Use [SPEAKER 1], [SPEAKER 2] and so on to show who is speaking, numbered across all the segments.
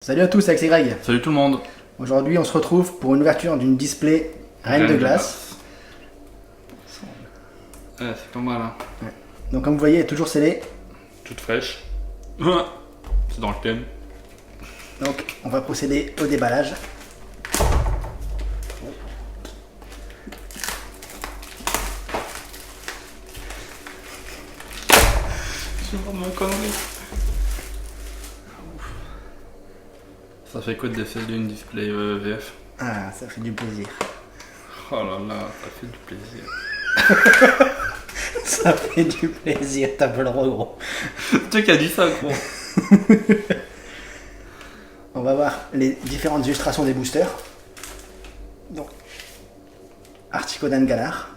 [SPEAKER 1] Salut à tous, c'est Greg.
[SPEAKER 2] Salut tout le monde.
[SPEAKER 1] Aujourd'hui, on se retrouve pour une ouverture d'une display Reine de glace.
[SPEAKER 2] Ouais, c'est pas mal, hein.
[SPEAKER 1] Ouais. Donc, comme vous voyez, elle est toujours scellée.
[SPEAKER 2] Toute fraîche. C'est dans le thème.
[SPEAKER 1] Donc, on va procéder au déballage.
[SPEAKER 2] Je vais prendre mon connerie. Ça fait quoi de déceler une display VF?
[SPEAKER 1] Ah, ça fait du plaisir.
[SPEAKER 2] Oh là là, ça fait du plaisir.
[SPEAKER 1] Ça fait du plaisir, t'as pas le droit, gros.
[SPEAKER 2] Tu qui as dit ça, gros?
[SPEAKER 1] On va voir les différentes illustrations des boosters. Donc, Articodan Galar,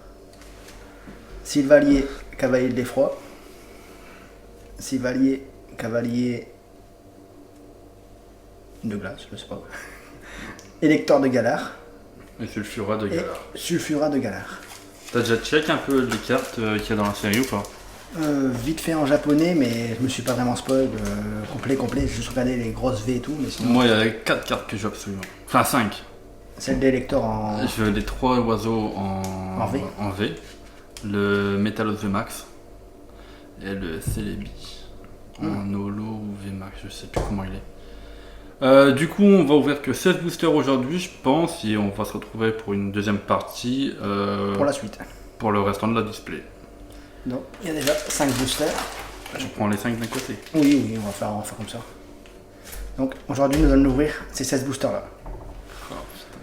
[SPEAKER 1] Sylvalier, Cavalier de l'Effroi, Sylvalier, Cavalier de glace, je sais pas. Électeur de Galar.
[SPEAKER 2] Et Sulfura de
[SPEAKER 1] Et
[SPEAKER 2] Galar.
[SPEAKER 1] Sulfura de Galar.
[SPEAKER 2] T'as déjà check un peu les cartes qu'il y a dans la série ou pas?
[SPEAKER 1] Vite fait en japonais, mais je me suis pas vraiment spoil. Complet. J'ai juste regardé les grosses V et tout. Mais sinon,
[SPEAKER 2] Moi, il y a 4 cartes que je veux absolument. Enfin, 5.
[SPEAKER 1] celle des lecteurs en.
[SPEAKER 2] Je veux les 3 oiseaux en V. Le Métalos VMAX. Et le Celebi. En Holo ou VMAX, je sais plus comment il est. Du coup, on va ouvrir que 16 boosters aujourd'hui, je pense, et on va se retrouver pour une deuxième partie
[SPEAKER 1] Pour la suite.
[SPEAKER 2] pour le restant de la display.
[SPEAKER 1] Donc, il y a déjà 5 boosters.
[SPEAKER 2] Je prends les 5 d'un côté.
[SPEAKER 1] Oui, on va faire comme ça. Donc, aujourd'hui, nous allons ouvrir ces 16 boosters là.
[SPEAKER 2] Oh, putain.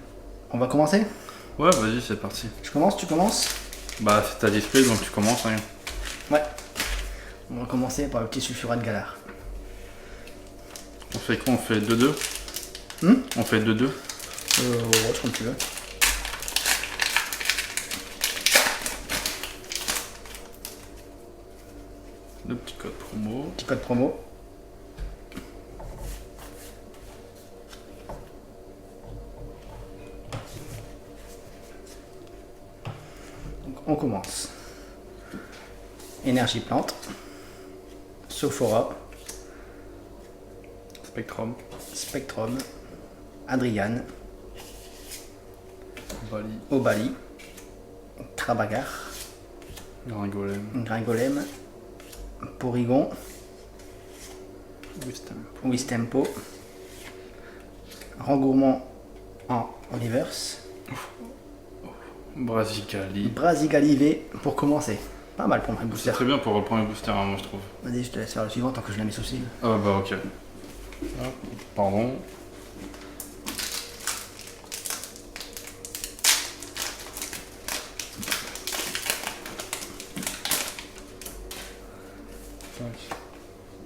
[SPEAKER 1] On va commencer?
[SPEAKER 2] Ouais, vas-y, c'est parti.
[SPEAKER 1] Je commence, tu commences?
[SPEAKER 2] Bah, c'est ta display, donc tu commences. Hein.
[SPEAKER 1] Ouais. On va commencer par le petit Sulfura de Galar.
[SPEAKER 2] On fait quoi? On fait 2-2 On fait 2-2
[SPEAKER 1] Ouais, comme tu veux.
[SPEAKER 2] Le petit code promo.
[SPEAKER 1] Petit code promo. Donc, on commence. Énergie plante. Sophora.
[SPEAKER 2] Spectrum.
[SPEAKER 1] Spectrum. Adrian.
[SPEAKER 2] Bali.
[SPEAKER 1] Obali. Krabagar.
[SPEAKER 2] Gringolem.
[SPEAKER 1] Gringolem. Porygon.
[SPEAKER 2] Wisdom.
[SPEAKER 1] Wistempo. Rengourement en Oliverse.
[SPEAKER 2] Brasicali.
[SPEAKER 1] Brasigali V pour commencer. Pas mal pour un
[SPEAKER 2] C'est
[SPEAKER 1] booster.
[SPEAKER 2] très bien pour le premier booster, hein, moi je trouve.
[SPEAKER 1] Vas-y, je te laisse faire le suivant tant que je la mets aussi.
[SPEAKER 2] Ah bah ok. Hop, pardon.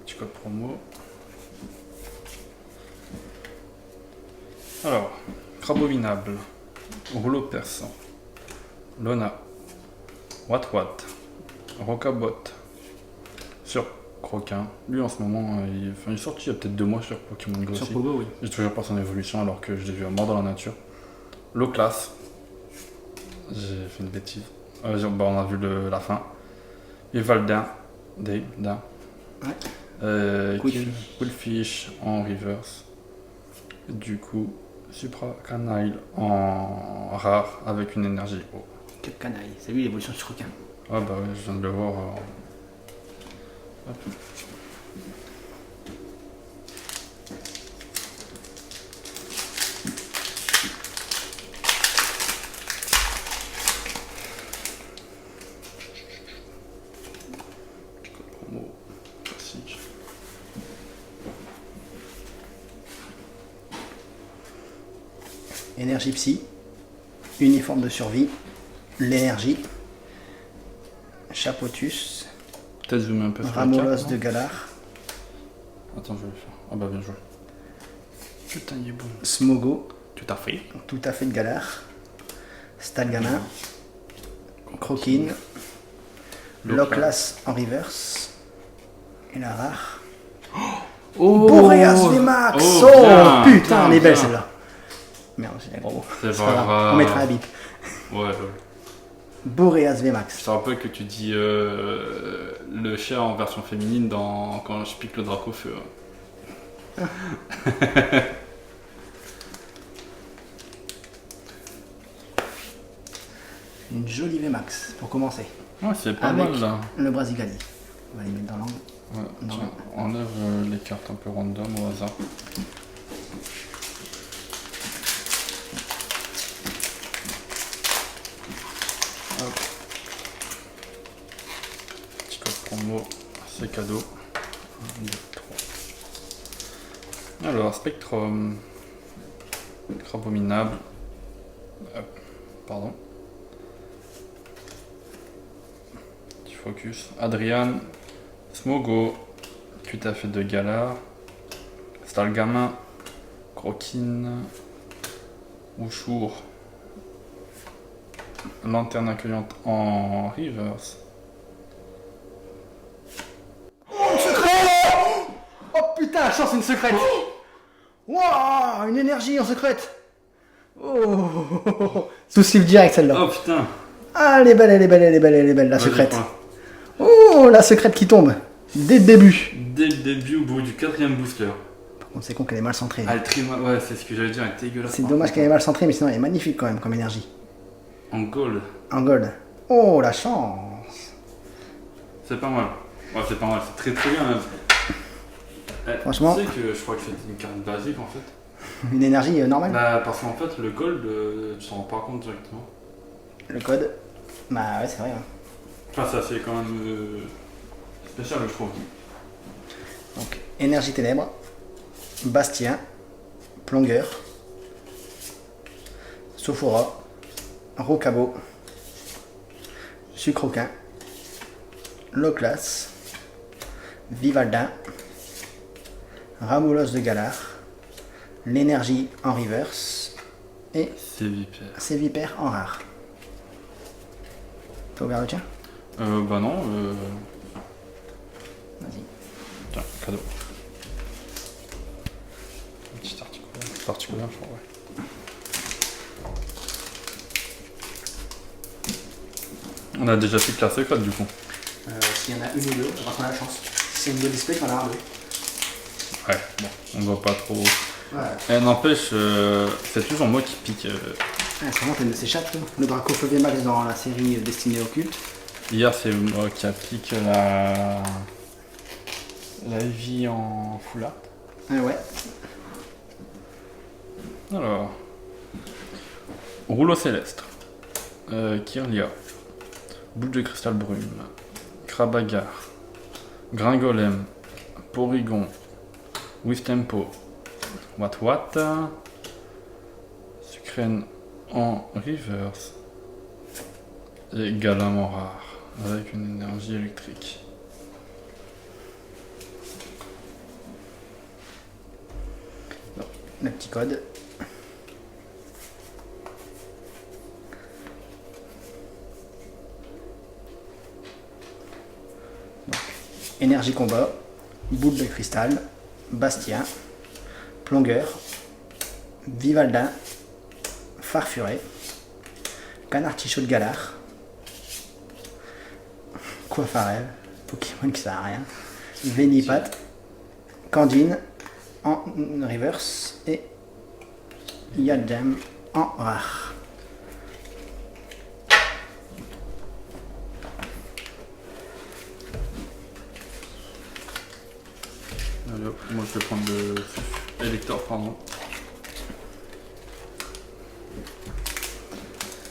[SPEAKER 2] Petit code promo. Alors, crabovinable, rouleau perçant, Lona, Wat, Rocabot, sur Croquin. Lui en ce moment, il est sorti il y a peut-être 2 mois sur Pokémon Go
[SPEAKER 1] Sur
[SPEAKER 2] aussi.
[SPEAKER 1] Pogo, oui.
[SPEAKER 2] J'ai toujours pas son évolution alors que je l'ai vu à mort dans la nature. Low class. J'ai fait une bêtise. On a vu la fin. Evaldin. D'un.
[SPEAKER 1] Ouais.
[SPEAKER 2] Quillfish en reverse. Du coup, Supra Canile en rare avec une énergie haut.
[SPEAKER 1] Quel canaille. C'est lui l'évolution sur requin.
[SPEAKER 2] Ah bah ouais, je viens de le voir. Hop. Code promo classique.
[SPEAKER 1] Énergie psy. Uniforme de survie. L'énergie. Chapotus.
[SPEAKER 2] Peut-être zoomer un peu sur la
[SPEAKER 1] Ramolos
[SPEAKER 2] carte,
[SPEAKER 1] de
[SPEAKER 2] non?
[SPEAKER 1] Galar.
[SPEAKER 2] Attends, je vais le faire. Ah bah bien joué. Putain, il est bon.
[SPEAKER 1] Smogo.
[SPEAKER 2] Tout à fait.
[SPEAKER 1] Tout à fait de Galar. Stalgana. Croquine. Loclas en reverse. Et la rare.
[SPEAKER 2] Oh
[SPEAKER 1] Boreas VMAX.
[SPEAKER 2] Oh,
[SPEAKER 1] Oh,
[SPEAKER 2] bien,
[SPEAKER 1] putain,
[SPEAKER 2] bien,
[SPEAKER 1] elle est belle
[SPEAKER 2] bien.
[SPEAKER 1] celle-là. Merde, c'est un gros mot.
[SPEAKER 2] C'est
[SPEAKER 1] pas
[SPEAKER 2] pas
[SPEAKER 1] grave,
[SPEAKER 2] grave.
[SPEAKER 1] on mettra un bip.
[SPEAKER 2] Ouais, lol.
[SPEAKER 1] Boreas
[SPEAKER 2] Je
[SPEAKER 1] VMAX.
[SPEAKER 2] te rappelle que tu dis le chat en version féminine quand je pique le drac au feu. Hein.
[SPEAKER 1] Une jolie VMAX pour commencer.
[SPEAKER 2] Ouais, c'est pas
[SPEAKER 1] Avec
[SPEAKER 2] mal là.
[SPEAKER 1] le Brasigali. On va les mettre dans l'angle.
[SPEAKER 2] Ouais,
[SPEAKER 1] Non.
[SPEAKER 2] tiens, enlève les cartes un peu random au hasard. Hop. Petit code promo, c'est cadeau. 1, 2, 3. Alors, Spectrum. Abominable. Hop. Pardon. Petit focus. Adrian. Smogo. Tout à fait de Galar. Stalgamin. Croquine. Ouchour. Lanterne accueillante en reverse.
[SPEAKER 1] Oh, une secrète! Oh putain, chance, une secrète! Wouah, une énergie en secrète! Oh, sous slip direct celle-là.
[SPEAKER 2] Oh putain!
[SPEAKER 1] Ah, elle est belle, elle est belle, elle est belle, elle est belle, la
[SPEAKER 2] Ouais,
[SPEAKER 1] secrète.
[SPEAKER 2] j'ai pas.
[SPEAKER 1] Oh, la secrète qui tombe. Dès le début.
[SPEAKER 2] Dès le début, au bout du 4ème booster.
[SPEAKER 1] Par contre, c'est con qu'elle est mal centrée.
[SPEAKER 2] Ah, elle trime, ouais, c'est ce que j'allais dire, elle est dégueulasse.
[SPEAKER 1] C'est dommage qu'elle est mal centrée, mais sinon elle est magnifique quand même comme énergie.
[SPEAKER 2] En gold.
[SPEAKER 1] En gold. Oh, la chance.
[SPEAKER 2] C'est pas mal. Ouais, c'est pas mal, c'est très très bien même.
[SPEAKER 1] Franchement.
[SPEAKER 2] Tu sais que je crois que c'est une carte basique en fait.
[SPEAKER 1] Une énergie normale.
[SPEAKER 2] Bah, parce qu'en fait, le gold, tu t'en rends pas compte directement.
[SPEAKER 1] Le code. Bah ouais, c'est vrai. Hein.
[SPEAKER 2] Enfin, ça c'est quand même spécial, je trouve.
[SPEAKER 1] Donc, énergie ténèbres. Bastien. Plongueur. Sophora. Rocabo. Sucroquin. Loclas. Vivaldin. Ramoulos de Galar. L'énergie en reverse. Et
[SPEAKER 2] C'est vipère.
[SPEAKER 1] c'est Vipère en rare. T'as ouvert le tien?
[SPEAKER 2] Bah non,
[SPEAKER 1] Vas-y.
[SPEAKER 2] tiens, cadeau. Un petit articulaire, je crois, ouais. On a déjà fait classe secrète du coup.
[SPEAKER 1] S'il y en a une ou deux, on va prendre la chance. Si c'est une bonne display, on en a deux.
[SPEAKER 2] Ouais, bon, on voit pas trop.
[SPEAKER 1] Ouais.
[SPEAKER 2] N'empêche, c'est toujours moi qui pique.
[SPEAKER 1] C'est vraiment une de ces chattes, le Draco Feu Max dans la série Destinée occulte.
[SPEAKER 2] Hier, c'est moi qui applique la vie en full art.
[SPEAKER 1] Ouais.
[SPEAKER 2] Alors, rouleau céleste, Kirlia, boule de cristal brume, Krabagar, Gringolem, Porygon, With Tempo, What, Sucrène en reverse, et Galam en rare, avec une énergie électrique.
[SPEAKER 1] Le petit code. Donc, énergie combat, boule de cristal, Bastien, Plongueur, Vivaldin, Farfuré, Canard Tichot de Galar, Coiffarel, Pokémon qui sert à rien, Vénipat, Candine en reverse et Yaldam en rare.
[SPEAKER 2] Allez hop, moi je vais prendre le électeur, pardon.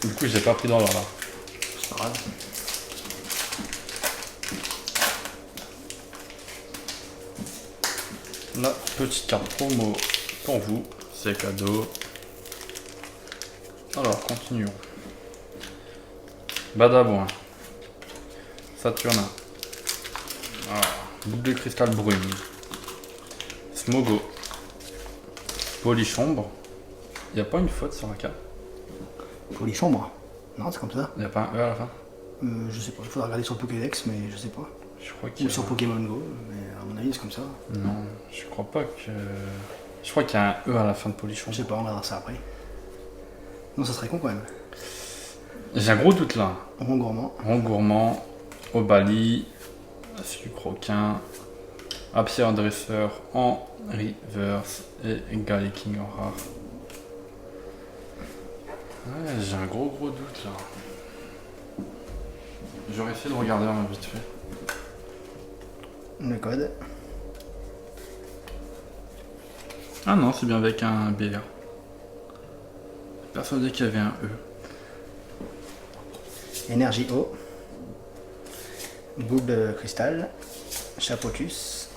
[SPEAKER 2] Du coup, j'ai pas pris dans l'ordre là.
[SPEAKER 1] C'est pas grave.
[SPEAKER 2] La petite carte promo pour vous, c'est cadeau. Alors, continuons. Badabouin. Saturnin. Boule de cristal brume. Smogo. Polychombre. Il n'y a pas une faute sur la carte?
[SPEAKER 1] Polychombre. Non, c'est comme ça.
[SPEAKER 2] Il n'y a pas un E à la fin?
[SPEAKER 1] Je sais pas, il faudra regarder sur le Pokédex, mais je sais pas.
[SPEAKER 2] Je crois qu'il
[SPEAKER 1] Ou sur Pokémon Go, mais à mon avis c'est comme ça.
[SPEAKER 2] Non, je crois pas que... Je crois qu'il y a un E à la fin de Polychombre.
[SPEAKER 1] Je sais pas, on regardera ça après. Non, ça serait con quand même.
[SPEAKER 2] J'ai un gros doute là.
[SPEAKER 1] Rond gourmand.
[SPEAKER 2] Rond gourmand, Obali, sucroquin, Apia Dresseur en reverse et Galeking en rare. Ouais, j'ai un gros doute là. J'aurais essayé de regarder un vite fait.
[SPEAKER 1] Le code.
[SPEAKER 2] Ah non, c'est bien avec un BR. Persuadé qu'il y avait un E.
[SPEAKER 1] Énergie eau. Boule de cristal. Chapotus.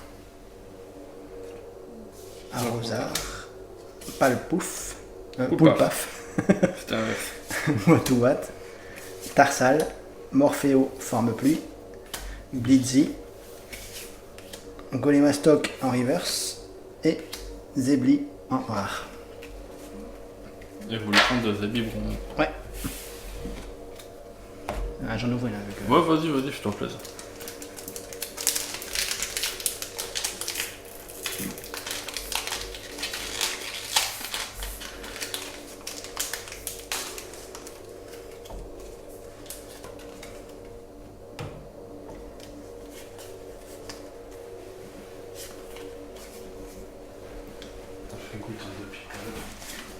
[SPEAKER 1] Arrosard. Palpouf. Poulpaf.
[SPEAKER 2] C'était avec.
[SPEAKER 1] Motouat. Tarsal. Morpheo forme pluie. Blitzy. Golemastok en reverse. Et Zebli en rare.
[SPEAKER 2] Évolution de Zebibron.
[SPEAKER 1] Ouais. Ah, j'en ouvre une avec.
[SPEAKER 2] Ouais, vas-y, je t'en plaise.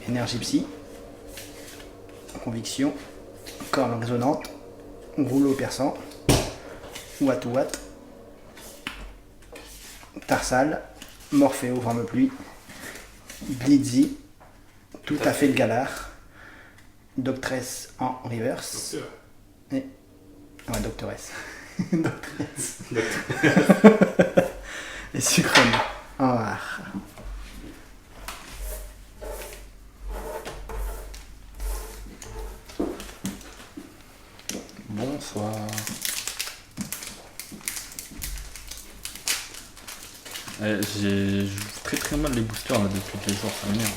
[SPEAKER 1] Énergie psy. Conviction. Corne résonante. Rouleau perçant. Watt. Tarsal. Morpheo forme pluie. Blitzy. Tout à fait le galard. Doctress en reverse.
[SPEAKER 2] Docteur.
[SPEAKER 1] Et. Ouais, doctoresse. Doctress. Et sucrème en rare.
[SPEAKER 2] Bonsoir. J'ai joue très mal les boosters là depuis que les jours ça m'énerve.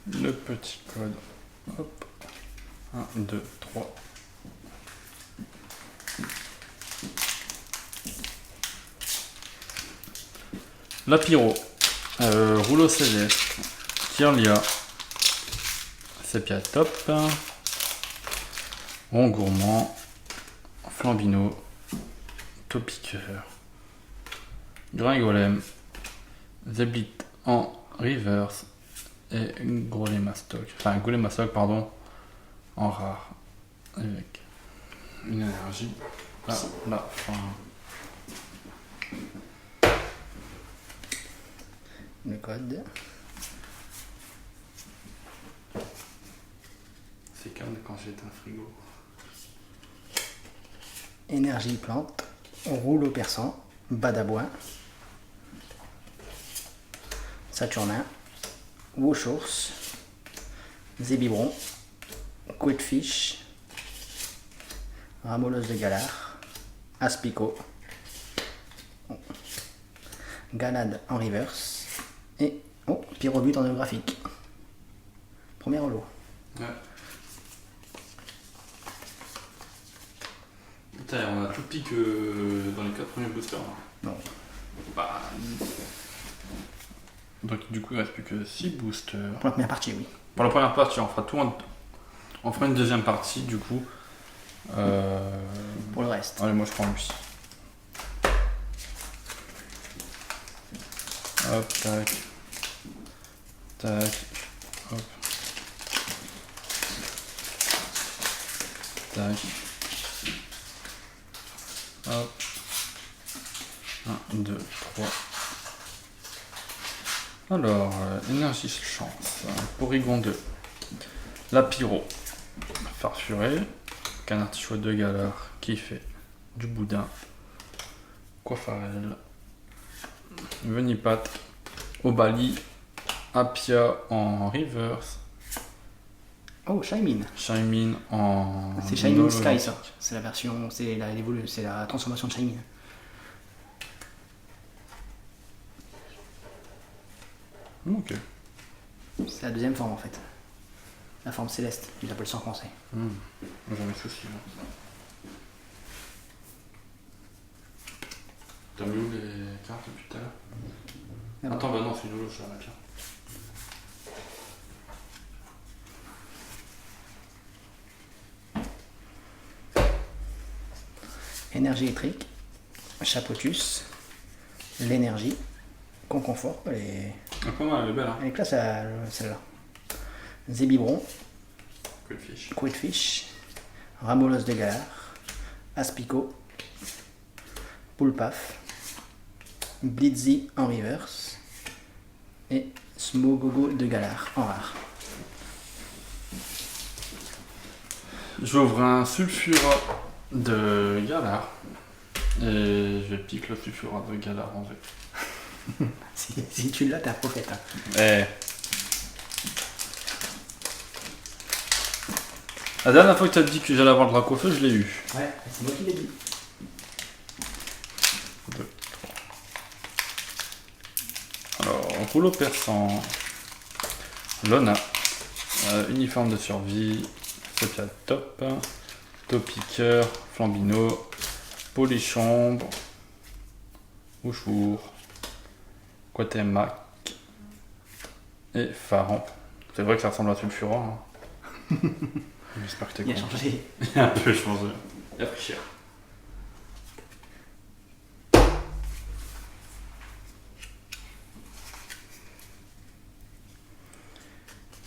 [SPEAKER 2] Le petit code. Hop. 1, 2, 3. La pyro. Rouleau céleste. Kirlia. Sepia top. Rond gourmand. Flambino. Topiqueur. Gringolem. Zeblit en reverse. Et Golemastok. Enfin, Golemastok, pardon. En rare. Avec une énergie. Là, fin.
[SPEAKER 1] Le code.
[SPEAKER 2] C'est calme quand j'ai un frigo.
[SPEAKER 1] Énergie plante. Rouleau perçant. Badabois. Saturnin. Wochours. Zébibron. Quidfish. Ramolos de Galard. Aspico. Galade en reverse. Et Pyrobut en holographique. Premier holo.
[SPEAKER 2] Ouais. Putain, on a tout petit que dans les 4 premiers boosters.
[SPEAKER 1] Non.
[SPEAKER 2] Bah. Donc du coup il reste plus que 6 boosters.
[SPEAKER 1] Pour la première partie, oui.
[SPEAKER 2] Pour la première partie, on fera tout on fera une deuxième partie du coup.
[SPEAKER 1] Pour le reste.
[SPEAKER 2] Allez, moi je prends lui. Hop, tac. Tac. Hop. Tac. Hop. 1, 2, 3. Alors, énergie chance. Porygon 2. La pyro. Farfuré. Canard Tichois de Galard qui fait du boudin. Coiffarel. Venipat. Obali. Apia en reverse.
[SPEAKER 1] Oh, Shaymin.
[SPEAKER 2] Shaymin en.
[SPEAKER 1] C'est Shaymin Sky, ça. C'est la version, c'est la transformation de Shaymin.
[SPEAKER 2] Ok.
[SPEAKER 1] C'est la deuxième forme en fait. La forme céleste, ils appellent ça en français.
[SPEAKER 2] J'en ai souci. T'as mis où les cartes depuis tout à l'heure? Attends, bah non, c'est une holo, je vais la mettre là.
[SPEAKER 1] Énergie électrique, Chapotus, l'énergie, Conconfort, elle est
[SPEAKER 2] belle, hein.
[SPEAKER 1] elle est classe celle-là. Zébibron,
[SPEAKER 2] Quillfish.
[SPEAKER 1] Quillfish, Ramolos de Galar, Aspico, Poulpaf, Blitzy en reverse et Smogogo de Galar en rare.
[SPEAKER 2] J'ouvre un Sulfura de Galar et je pique le Sulfura de Galar en V.
[SPEAKER 1] Si tu l'as, t'es un prophète. Hein.
[SPEAKER 2] Eh. La dernière fois que tu as dit que j'allais avoir le Dracofeu, je l'ai eu.
[SPEAKER 1] Ouais, c'est moi qui l'ai dit.
[SPEAKER 2] 2, 3. Alors, rouleau perçant, Lona, uniforme de survie, Sepia top, Topiqueur, Flambino, Polychambre, Mouchour, Quatemac et Pharaon. C'est vrai que ça ressemble à Sulfura. Hein. J'espère que t'es
[SPEAKER 1] Il a
[SPEAKER 2] content.
[SPEAKER 1] changé.
[SPEAKER 2] Un peu, je pense. Il a pris cher.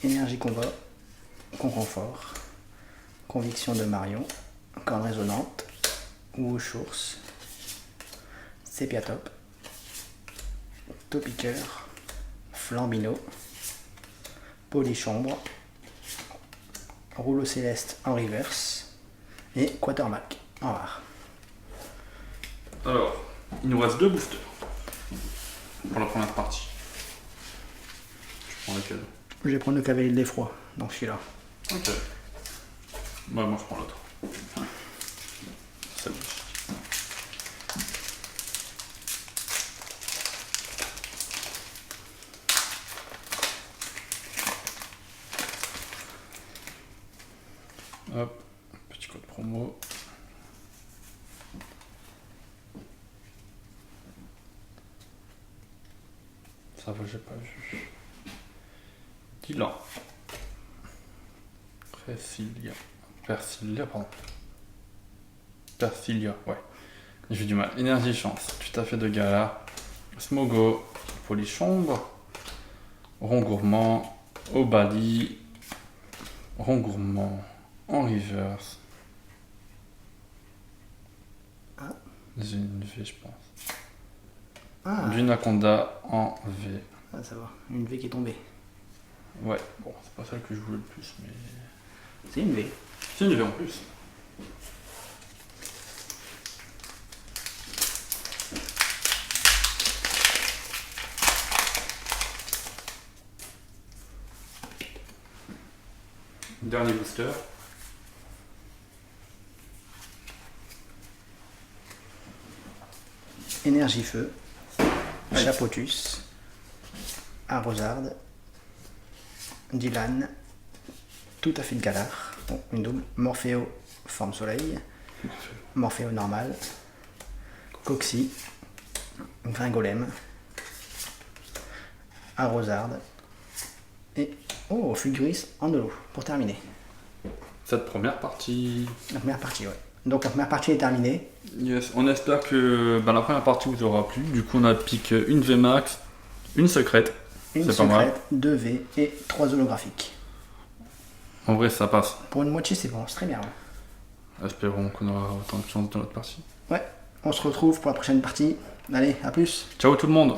[SPEAKER 1] Énergie combat, Conconfort, Conviction de Marion, Corne résonante, Wushours, Sepia top, Topiqueur, Flambino, Polychambre, Rouleau céleste en reverse et Quatermac en rare.
[SPEAKER 2] Alors, il nous reste 2 boosters pour la première partie. Je prends lequel?
[SPEAKER 1] Je vais prendre le cavalier de l'effroi, donc celui-là.
[SPEAKER 2] Ok. Bah, moi je prends l'autre. Celle-ci. Hop, petit code promo. Ça va, j'ai pas vu. Dylan. Persilia, pardon. Persilia, ouais. J'ai du mal. Énergie chance, tout à fait de gala. Smogo, Polychambre. Rond gourmand. Obali. Rond gourmand. En reverse.
[SPEAKER 1] Ah.
[SPEAKER 2] J'ai une V, je pense.
[SPEAKER 1] Ah,
[SPEAKER 2] Du Naconda en V.
[SPEAKER 1] ah, ça va, une V qui est tombée.
[SPEAKER 2] Ouais, bon, c'est pas celle que je voulais le plus, mais.
[SPEAKER 1] C'est une V.
[SPEAKER 2] C'est une V en plus. Dernier booster.
[SPEAKER 1] Énergie feu,
[SPEAKER 2] Aïe.
[SPEAKER 1] Chapotus, Arrosarde, Dylan, tout à fait de Galar, bon, une double, Morphéo, forme soleil, Morphéo normal, Coxy, Gringolem, Arrosarde, et oh, Fulguris en holo, pour terminer.
[SPEAKER 2] Cette première partie.
[SPEAKER 1] La première partie, ouais. Donc la première partie est terminée.
[SPEAKER 2] Yes, on espère que la première partie vous aura plu. Du coup, on a piqué une VMAX, une secrète.
[SPEAKER 1] Une
[SPEAKER 2] C'est pas mal.
[SPEAKER 1] secrète, 2 V et 3 holographiques.
[SPEAKER 2] En vrai, ça passe.
[SPEAKER 1] Pour une moitié, c'est bon, c'est très bien. Ouais.
[SPEAKER 2] Espérons qu'on aura autant de chance dans notre partie.
[SPEAKER 1] Ouais, on se retrouve pour la prochaine partie. Allez, à plus.
[SPEAKER 2] Ciao tout le monde!